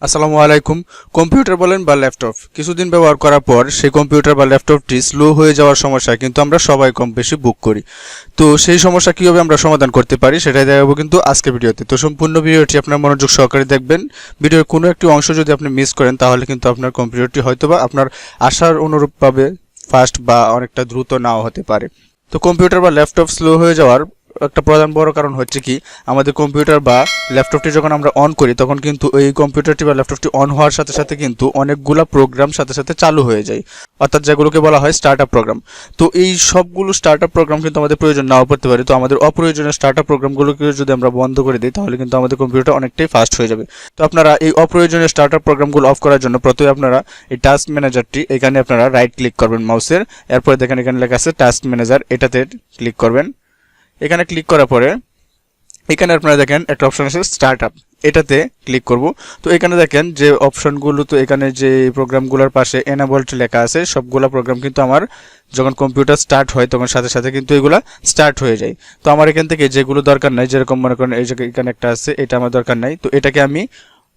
আসসালামু আলাইকুম। কম্পিউটার বলেন বা ল্যাপটপ কিছুদিন ব্যবহার করার পর সেই কম্পিউটার বা ল্যাপটপটি স্লো হয়ে যাওয়ার সমস্যা কিন্তু আমরা সবাই কম বেশি বুক করি। তো সেই সমস্যা কীভাবে আমরা সমাধান করতে পারি সেটাই দেখাবো কিন্তু আজকের ভিডিওতে। তো সম্পূর্ণ ভিডিওটি আপনার মনোযোগ সহকারে দেখবেন। ভিডিওর কোনো একটি অংশ যদি আপনি মিস করেন তাহলে কিন্তু আপনার কম্পিউটারটি হয়তোবা আপনার আশার অনুরূপভাবে ফাস্ট বা অনেকটা দ্রুত নাও হতে পারে। তো কম্পিউটার বা ল্যাপটপ স্লো হয়ে যাওয়ার একটা প্রধান বড় কারণ হচ্ছে কি, আমাদের কম্পিউটার বা ল্যাপটপটি যখন আমরা অন করি তখন কিন্তু এই কম্পিউটারটি বা ল্যাপটপটি অন হওয়ার সাথে সাথে কিন্তু অনেকগুলো প্রোগ্রাম সাথে সাথে চালু হয়ে যায়, অর্থাৎ যেগুলোকে বলা হয় স্টার্টআপ প্রোগ্রাম। তো এই সবগুলো স্টার্টআপ প্রোগ্রাম কিন্তু আমাদের প্রয়োজন নাও পড়তে পারে। তো আমাদের অপ্রয়োজনীয় স্টার্টআপ প্রোগ্রামগুলোকে যদি আমরা বন্ধ করে দিই তাহলে কিন্তু আমাদের কম্পিউটার অনেকটাই ফাস্ট হয়ে যাবে। তো আপনারা এই অপ্রয়োজনীয় স্টার্টআপ প্রোগ্রামগুলো অফ করার জন্য প্রথমে আপনারা এই টাস্ক ম্যানেজারটি, এখানে আপনারা রাইট ক্লিক করবেন মাউসের, এরপরে দেখেন এখানে লেখা আছে টাস্ক ম্যানেজার, এটাতে ক্লিক করবেন। এখানে ক্লিক করার পরে এখানে আপনারা দেখেন একটা অপশন আছে স্টার্টআপ, এটাতে ক্লিক করব। তো এখানে দেখেন যে অপশনগুলো, তো এখানে যে প্রোগ্রামগুলোর পাশে এনাবলড লেখা আছে সবগুলো প্রোগ্রাম কিন্তু আমার যখন কম্পিউটার স্টার্ট হয় তখন সাথে সাথে কিন্তু এগুলা স্টার্ট হয়ে যায়। তো আমার এখান থেকে যেগুলো দরকার নাই, যেরকম মনে করেন এই যে এখানে একটা আছে, এটা আমার দরকার নাই, তো এটাকে আমি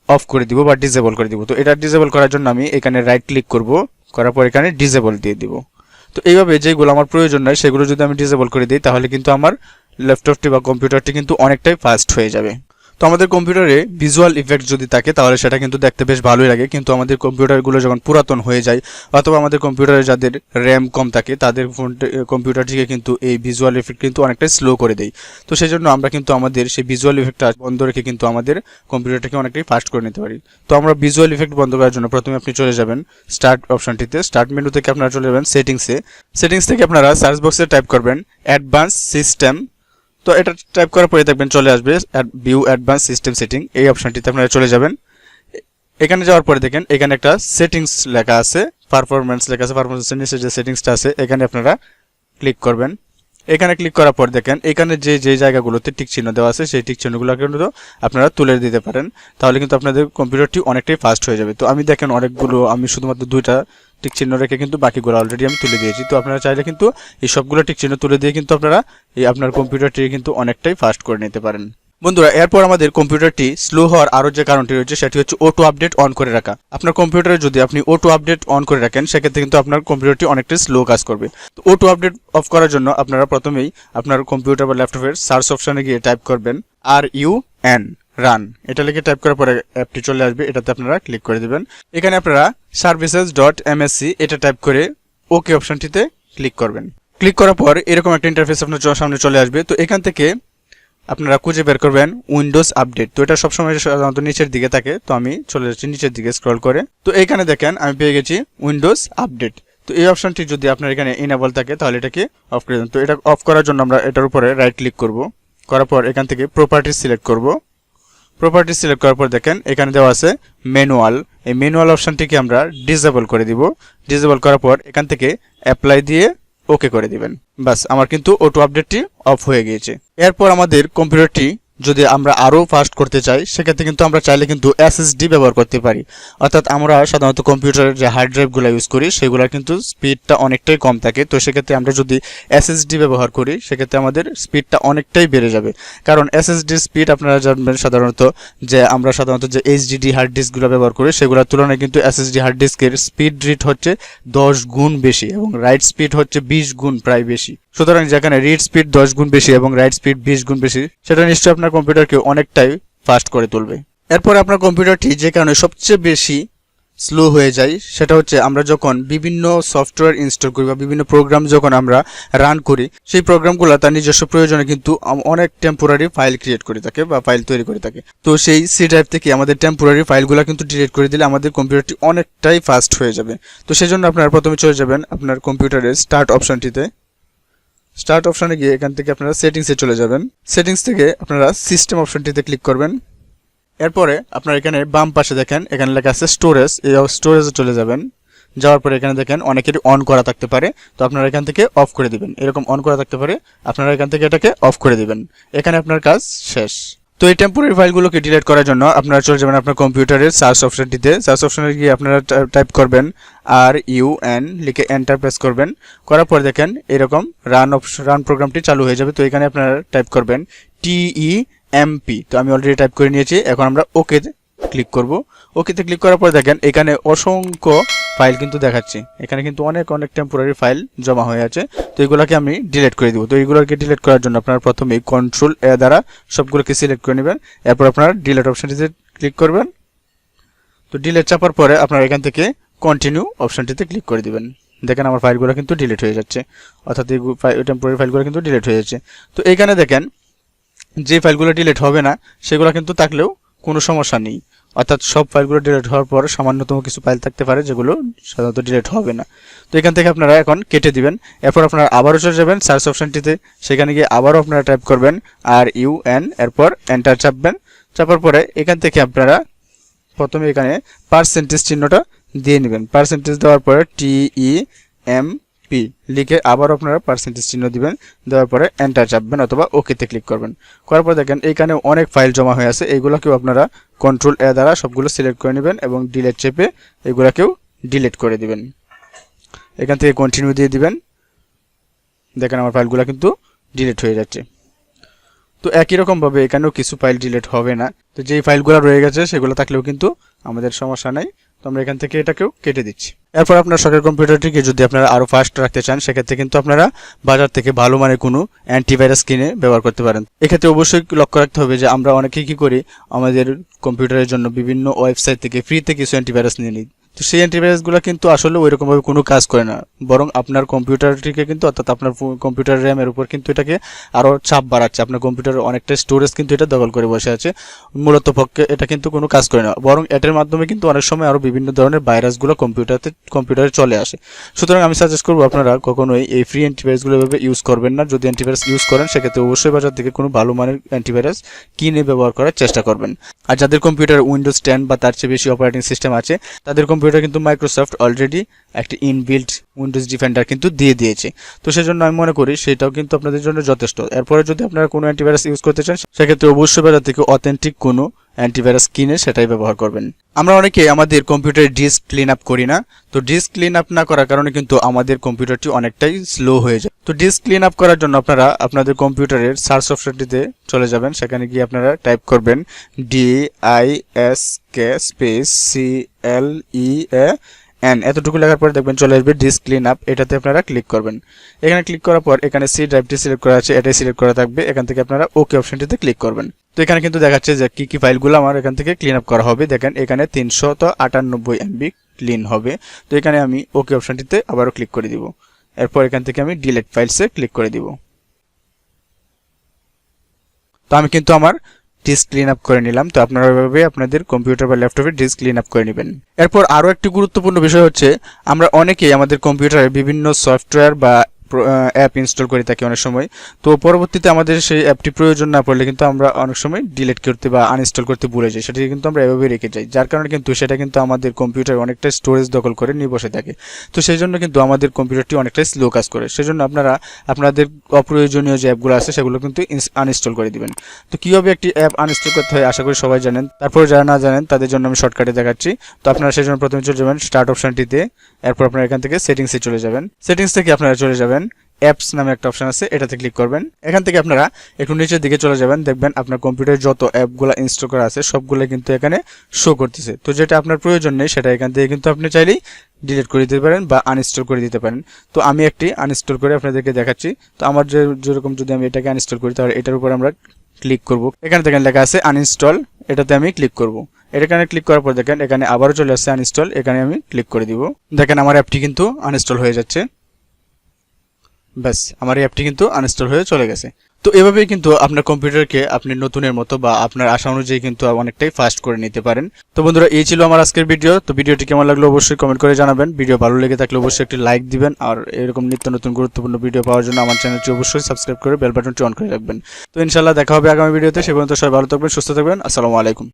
অফ করে দিব বা ডিসেবল করে দিব। তো এটা ডিসেবল করার জন্য আমি এখানে রাইট ক্লিক করব, করার পর এখানে ডিসেবল দিয়ে দিব। তো এইভাবে যেগুলো আমার প্রয়োজন নয় সেগুলো যদি আমি ডিসেবল করে দিই তাহলে কিন্তু আমার ল্যাপটপটি বা কম্পিউটারটি কিন্তু অনেকটাই ফাস্ট হয়ে যাবে। তো আমাদের কম্পিউটারে ভিজুয়াল ইফেক্ট যদি থাকে তাহলে সেটা কিন্তু দেখতে বেশ ভালোই লাগে, কিন্তু আমাদের কম্পিউটারগুলো যখন পুরাতন হয়ে যায় অথবা আমাদের কম্পিউটারে যাদের র্যাম কম থাকে তাদের কম্পিউটারটিকে কিন্তু এই ভিজুয়াল ইফেক্ট কিন্তু অনেকটাই স্লো করে দেয়। তো সেই জন্য আমরা কিন্তু আমাদের সেই ভিজুয়াল ইফেক্টটা বন্ধ রেখে কিন্তু আমাদের কম্পিউটারটাকে অনেকটাই ফাস্ট করে নিতে পারি। তো আমরা ভিজুয়াল ইফেক্ট বন্ধ করার জন্য প্রথমে আপনি চলে যাবেন স্টার্ট অপশনটিতে, স্টার্ট মেনু থেকে আপনারা চলে যাবেন সেটিংসে। সেটিংস থেকে আপনারা সার্চ বক্সে টাইপ করবেন অ্যাডভান্স সিস্টেম। তো এটা টাইপ করার পরে দেখবেন চলে আসবে ভিউ অ্যাডভান্স সিস্টেম সেটিং, এই অপশনটিতে আপনারা চলে যাবেন। এখানে যাওয়ার পরে দেখেন এখানে একটা সেটিংস লেখা আছে, পারফরম্যান্স লেখা আছে, পারফরম্যান্সের নিচে যে সেটিংসটা আছে এখানে আপনারা ক্লিক করবেন। এখানে ক্লিক করার পর দেখেন এখানে যে জায়গাগুলোতে টিক চিহ্ন দেওয়া আছে সেই টিক চিহ্নগুলো কিন্তু আপনারা তুলে দিতে পারেন, তাহলে কিন্তু আপনাদের কম্পিউটারটি অনেকটাই ফাস্ট হয়ে যাবে। তো আমি দেখেন অনেকগুলো, আমি শুধুমাত্র 2টা টিক চিহ্ন রেখে কিন্তু বাকিগুলো অলরেডি আমি তুলে দিয়েছি। তো আপনারা চাইলে কিন্তু এই সবগুলো টিক চিহ্ন তুলে দিয়ে কিন্তু আপনারা এই আপনার কম্পিউটারটি কিন্তু অনেকটাই ফাস্ট করে নিতে পারেন। বন্ধুরা, এরপর আমাদের কম্পিউটারটি স্লো হওয়ার আরও যে কারণটি রয়েছে সেটি হচ্ছে অটো আপডেট অন করে রাখা। আপনার কম্পিউটারে যদি আপনি অটো আপডেট অন করে রাখেন সেক্ষেত্রে কিন্তু আপনার কম্পিউটারটি অনেকটাই স্লো কাজ করবে। তো অটো আপডেট অফ করার জন্য আপনারা প্রথমেই আপনার কম্পিউটার বা ল্যাপটপের সার্চ অপশনে গিয়ে টাইপ করবেন RUN রান, এটা লিখে টাইপ করার পরে অ্যাপটি চলে আসবে, এটাতে আপনারা ক্লিক করে দেবেন। এখানে আপনারা services.msc এটা টাইপ করে ওকে অপশনটিতে ক্লিক করবেন। ক্লিক করার পর এরকম একটা ইন্টারফেস আপনার সামনে চলে আসবে। তো এখান থেকে আপনারা খুঁজে বের করবেন উইন্ডোজ আপডেট। তো এটা সবসময় সাধারণত নিচের দিকে থাকে, তো আমি চলে যাচ্ছি নিচের দিকে স্ক্রল করে। তো এখানে দেখেন আমি পেয়ে গেছি উইন্ডোজ আপডেট। তো এই অপশনটি যদি আপনার এখানে ইনেবল থাকে তাহলে এটাকে অফ করে দেন। তো এটা অফ করার জন্য আমরা এটার উপরে রাইট ক্লিক করব, করার পর এখান থেকে প্রপার্টিজ সিলেক্ট করব। প্রপার্টিজ সিলেক্ট করার পর দেখেন এখানে দেওয়া আছে ম্যানুয়াল, এই ম্যানুয়াল অপশনটিকে আমরা ডিসেবল করে দিব। ডিসেবল করার পর এখান থেকে অ্যাপ্লাই দিয়ে ওকে করে দিবেন। বাস, আমার কিন্তু অটো আপডেটটি অফ হয়ে গিয়েছে। এরপর আমাদের কম্পিউটারটি যদি আমরা আরও ফাস্ট করতে চাই সেক্ষেত্রে কিন্তু আমরা চাইলে কিন্তু SSD ব্যবহার করতে পারি। অর্থাৎ আমরা সাধারণত কম্পিউটারের যে হার্ড ড্রাইভগুলো ইউজ করি সেগুলোর কিন্তু স্পিডটা অনেকটাই কম থাকে। তো সেক্ষেত্রে আমরা যদি SSD ব্যবহার করি সেক্ষেত্রে আমাদের স্পিডটা অনেকটাই বেড়ে যাবে। কারণ SSD স্পিড আপনারা জানবেন সাধারণত যে HDD হার্ড ডিস্কগুলো ব্যবহার করি সেগুলোর তুলনায় কিন্তু SSD হার্ড ডিস্কের স্পিড রেট হচ্ছে 10 গুণ বেশি এবং রাইট স্পিড হচ্ছে 20 গুণ প্রায় বেশি। সুতরাং যেখানে রিড স্পিড 10 গুণ বেশি এবং রাইট স্পিড 20 গুণ বেশি, সেটা নিশ্চয়ই আপনার কম্পিউটারকে অনেকটাই ফাস্ট করে তুলবে। এরপর আপনার কম্পিউটারটি যে কারণে সবচেয়ে বেশি স্লো হয়ে যায় সেটা হচ্ছে আমরা যখন বিভিন্ন সফটওয়্যার ইনস্টল করি বা বিভিন্ন প্রোগ্রাম যখন আমরা রান করি সেই প্রোগ্রামগুলো তার নিজস্ব প্রয়োজনে কিন্তু অনেক টেম্পোরারি ফাইল ক্রিয়েট করে থাকে বা ফাইল তৈরি করে থাকে। তো সেই সি ড্রাইভ থেকে আমাদের টেম্পোরারি ফাইলগুলো কিন্তু ডিলিট করে দিলে আমাদের কম্পিউটারটি অনেকটাই ফাস্ট হয়ে যাবে। তো সেই জন্য আপনারা প্রথমে চলে যাবেন আপনার কম্পিউটারের স্টার্ট অপশনটিতে। স্টার্ট অপশনে গিয়ে এখান থেকে আপনারা সেটিংসে চলে যাবেন। সেটিংস থেকে আপনারা সিস্টেম অপশনটিতে ক্লিক করবেন। এরপরে আপনারা এখানে বাম পাশে দেখেন এখানে লেখা আছে স্টোরেজ, এই স্টোরেজে চলে যাবেন। যাওয়ার পরে এখানে দেখেন অনেকেরই অন করা থাকতে পারে, তো আপনারা এখান থেকে অফ করে দিবেন। এরকম অন করা থাকতে পারে, আপনারা এখান থেকে এটাকে অফ করে দিবেন। এখানে আপনার কাজ শেষ। তো এই টেম্পোরারি ফাইলগুলোকে ডিলিট করার জন্য আপনারা চলে যাবেন আপনার কম্পিউটারের সার্চ অপশনটিতে। সার্চ অপশনে গিয়ে আপনারা টাইপ করবেন RUN লিখে এন্টার প্রেস করবেন। করার পর দেখেন এরকম রান প্রোগ্রামটি চালু হয়ে যাবে। তো এখানে আপনারা টাইপ করবেন TEMP। তো আমি অলরেডি টাইপ করে নিয়েছি, এখন আমরা ওকে ক্লিক করব। ওকেতে ক্লিক করার পর দেখেন এখানে অসংখ্য ফাইল কিন্তু দেখাচ্ছে, এখানে কিন্তু অনেক টেম্পোরারি ফাইল জমা হয়ে আছে। তো এগুলোকে আমি ডিলিট করে দিব। তো এইগুলোকে ডিলিট করার জন্য আপনারা প্রথমে কন্ট্রোল এ দ্বারা সবগুলোকে সিলেক্ট করে নেবেন, এরপর আপনারা ডিলিট অপশনটিতে ক্লিক করবেন। তো ডিলিট চাপার পরে আপনারা এখান থেকে কন্টিনিউ অপশনটিতে ক্লিক করে দিবেন। দেখেন আমার ফাইলগুলো কিন্তু ডিলিট হয়ে যাচ্ছে, অর্থাৎ এই টেম্পোরারি ফাইলগুলো কিন্তু ডিলিট হয়ে যাচ্ছে। তো এইখানে দেখেন যে ফাইলগুলো ডিলিট হবে না সেগুলো কিন্তু থাকলেও কোনো সমস্যা নেই, অর্থাৎ সব ফাইলগুলো ডিলিট হওয়ার পর সামান্যতম কিছু ফাইল থাকতে পারে যেগুলো সাধারণত ডিলিট হবে না। তো এখান থেকে আপনারা এখন কেটে দিবেন। এরপর আপনারা আবারও চলে যাবেন সার্চ অপশনটিতে, সেখানে গিয়ে আবারও আপনারা টাইপ করবেন RUN, এরপর এন্টার চাপবেন। চাপার পরে এখান থেকে আপনারা প্রথমে এখানে পার্সেন্টেজ চিহ্নটা দিয়ে নেবেন। পার্সেন্টেজ দেওয়ার পরে TEMP লিখে আবার আপনারা পার্সেন্টেজ চিহ্ন দিবেন, দেওয়ার পরে এন্টার চাপবেন অথবা ওকেতে ক্লিক করবেন। করার পর দেখেন এইখানে অনেক ফাইল জমা হয়ে আছে, এইগুলোকেও আপনারা কন্ট্রোল এ দ্বারা সবগুলো সিলেক্ট করে নেবেন এবং ডিলিট চেপে এগুলোকেও ডিলিট করে দিবেন। এখান থেকে কন্টিনিউ দিয়ে দিবেন। দেখেন আমার ফাইলগুলো কিন্তু ডিলিট হয়ে যাচ্ছে। তো একই রকমভাবে এখানেও কিছু ফাইল ডিলিট হবে না। তো যেই ফাইলগুলো রয়ে গেছে সেগুলো থাকলেও কিন্তু আমাদের সমস্যা নাই। তো আমরা এখান থেকে এটাকেও কেটে দিচ্ছি। এরপর আপনার শখের কম্পিউটারটিকে যদি আপনারা আরও ফাস্ট রাখতে চান সেক্ষেত্রে কিন্তু আপনারা বাজার থেকে ভালো মানের কোনো অ্যান্টিভাইরাস কিনে ব্যবহার করতে পারেন। এক্ষেত্রে অবশ্যই লক্ষ্য রাখতে হবে যে আমরা অনেকেই কী করি, আমাদের কম্পিউটারের জন্য বিভিন্ন ওয়েবসাইট থেকে ফ্রিতে কিছু অ্যান্টিভাইরাস নিয়ে নিই। তো সেই অ্যান্টিভাইরাসগুলো কিন্তু আসলে ওইরকমভাবে কোনো কাজ করে না, বরং আপনার কম্পিউটারটিকে কিন্তু অর্থাৎ আপনার কম্পিউটার র্যামের উপর কিন্তু এটাকে আরও চাপ বাড়াচ্ছে। আপনার কম্পিউটারের অনেকটা স্টোরেজ কিন্তু এটা দখল করে বসে আছে। মূলত পক্ষে এটা কিন্তু কোনো কাজ করে না, বরং এটার মাধ্যমে কিন্তু অনেক সময় আরও বিভিন্ন ধরনের ভাইরাসগুলো কম্পিউটারে চলে আসে। সুতরাং আমি সাজেস্ট করবো আপনারা কখনোই এই ফ্রি অ্যান্টিভাইরাসগুলো এভাবে ইউজ করবেন না। যদি অ্যান্টিভাইরাস ইউজ করেন সেক্ষেত্রে অবশ্যই বাজার থেকে কোনো ভালো মানের অ্যান্টিভাইরাস কিনে ব্যবহার করার চেষ্টা করবেন। আর যাদের কম্পিউটার উইন্ডোজ 10 বা তার চেয়ে বেশি অপারেটিং সিস্টেম আছে তাদের কম্পিউটার কিন্তু মাইক্রোসফট অলরেডি একটি ইনবিল্ট উইন্ডোজ ডিফেন্ডার কিন্তু দিয়ে দিয়েছে। তো সেজন্য আমি মনে করি সেটাও কিন্তু আপনাদের জন্য যথেষ্ট। এরপরে যদি আপনারা কোনো অ্যান্টিভাইরাস ইউজ করতে চান সেক্ষেত্রে অবশ্যই বাজার থেকে অথেন্টিক কোনো অ্যান্টিভাইরাস কিনে সেটাই ব্যবহার করবেন। আমরা অনেকে আমাদের কম্পিউটারের ডিস্ক ক্লিন আপ করি না। তো ডিস্ক ক্লিন আপ না করার কারণে কিন্তু আমাদের কম্পিউটারটি অনেকটাই স্লো হয়ে যায়। তো ডিস্ক ক্লিন আপ করার জন্য আপনারা আপনাদের কম্পিউটারের সার্চ অপশনটিতে চলে যাবেন, সেখানে গিয়ে আপনারা টাইপ করবেন DISK স্পেস CLEAN, এতটুকু লেখার পরে দেখবেন চলে আসবে ডিস্ক ক্লিন আপ। এটাতে আপনারা ক্লিক করবেন। এখানে ক্লিক করার পর এখানে সি ড্রাইভটি সিলেক্ট করা আছে, এটাই সিলেক্ট করা থাকবে। এখান থেকে আপনারা ওকে অপশনটিতে ক্লিক করবেন। তো এখানে কিন্তু দেখাচ্ছে যে কি ফাইলগুলো আমার এখান থেকে ক্লিন আপ করা হবে। দেখেন এখানে 398 MB ক্লিন হবে। তো এখানে আমি ওকে অপশনটিতে আবারও ক্লিক করে দিব। এরপর এখান থেকে আমি ডিলিট ফাইলসে ক্লিক করে দিব। তো আমি কিন্তু আমার ডিস্ক ক্লিন আপ করে নিলাম। তো আপনারা এভাবে আপনাদের কম্পিউটার বা ল্যাপটপে ডিস্ক ক্লিন আপ করে নেবেন। এরপর আরও একটি গুরুত্বপূর্ণ বিষয় হচ্ছে আমরা অনেকেই আমাদের কম্পিউটারে বিভিন্ন সফটওয়্যার বা অ্যাপ ইনস্টল করে থাকি অনেক সময়। তো পরবর্তীতে আমাদের সেই অ্যাপটি প্রয়োজন না পড়লে কিন্তু আমরা অনেক সময় ডিলিট করতে বা আনইনস্টল করতে ভুলে যাই, সেটাকে কিন্তু আমরা এভাবে রেখে যাই, যার কারণে কিন্তু সেটা কিন্তু আমাদের কম্পিউটারে অনেকটা স্টোরেজ দখল করে নিয়ে বসে থাকে। তো সেই জন্য কিন্তু আমাদের কম্পিউটারটি অনেকটাই স্লো কাজ করে। সেজন্য আপনারা আপনাদের অপ্রয়োজনীয় যে অ্যাপগুলো আছে সেগুলো কিন্তু আনইনস্টল করে দিবেন। তো কীভাবে একটি অ্যাপ আনইনস্টল করতে হয় আশা করি সবাই জানেন। তারপরে যারা না জানেন তাদের জন্য আমি শর্টকাটে দেখাচ্ছি। তো আপনারা সেই জন্য প্রথমে চলে যাবেন স্টার্ট অপশনটিতে, এরপর আপনারা এখান থেকে সেটিংসে চলে যাবেন। সেটিংস থেকে আপনারা চলে যাবেন অ্যাপস নামে একটা অপশন আছে, এটাতে ক্লিক করবেন। এখান থেকে আপনারা একটু নিচের দিকে চলে যাবেন, দেখবেন আপনার কম্পিউটারে যত অ্যাপগুলো ইনস্টল করা আছে সবগুলো কিন্তু এখানে শো করতেছে। তো যেটা আপনার প্রয়োজন নেই সেটা এখান থেকে কিন্তু আপনি চাইলেই ডিলিট করে দিতে পারেন বা আনইনস্টল করে দিতে পারেন। তো আমি একটি আনইনস্টল করে আপনাদেরকে দেখাচ্ছি। তো আমার যেরকম যদি আমি এটাকে আনইনস্টল করি তাহলে এটার উপর আমরা ক্লিক করব। এখানে দেখেন লেখা আছে আনইনস্টল, এটাতে আমি ক্লিক করব। এখানে ক্লিক করার পর দেখেন এখানে আবারও চলে আসছে আনইনস্টল, এখানে আমি ক্লিক করে দিব। দেখেন আমার অ্যাপটি কিন্তু আনইনস্টল হয়ে যাচ্ছে। ব্যাস আমার এই অ্যাপটি কিন্তু আনইনস্টল হয়ে চলে গেছে। তো এভাবেই কিন্তু আপনার কম্পিউটারকে আপনি নতুনের মতো বা আপনার আশা অনুযায়ী কিন্তু অনেকটাই ফাস্ট করে নিতে পারেন। তো বন্ধুরা এই ছিল আমার আজকের ভিডিও। তো ভিডিওটি কেমন লাগলো অবশ্যই কমেন্ট করে জানাবেন। ভিডিও ভালো লেগে থাকলে অবশ্যই একটি লাইক দিবেন, আর এরকম নিত্য নতুন গুরুত্বপূর্ণ ভিডিও পাওয়ার জন্য আমার চ্যানেলটি অবশ্যই সাবস্ক্রাইব করে বেল বাটনটি অন করে রাখবেন। তো ইনশাআল্লাহ দেখা হবে আগামী ভিডিওতে। সে পর্যন্ত সবাই ভালো থাকবেন, সুস্থ থাকবেন। আসসালামু আলাইকুম।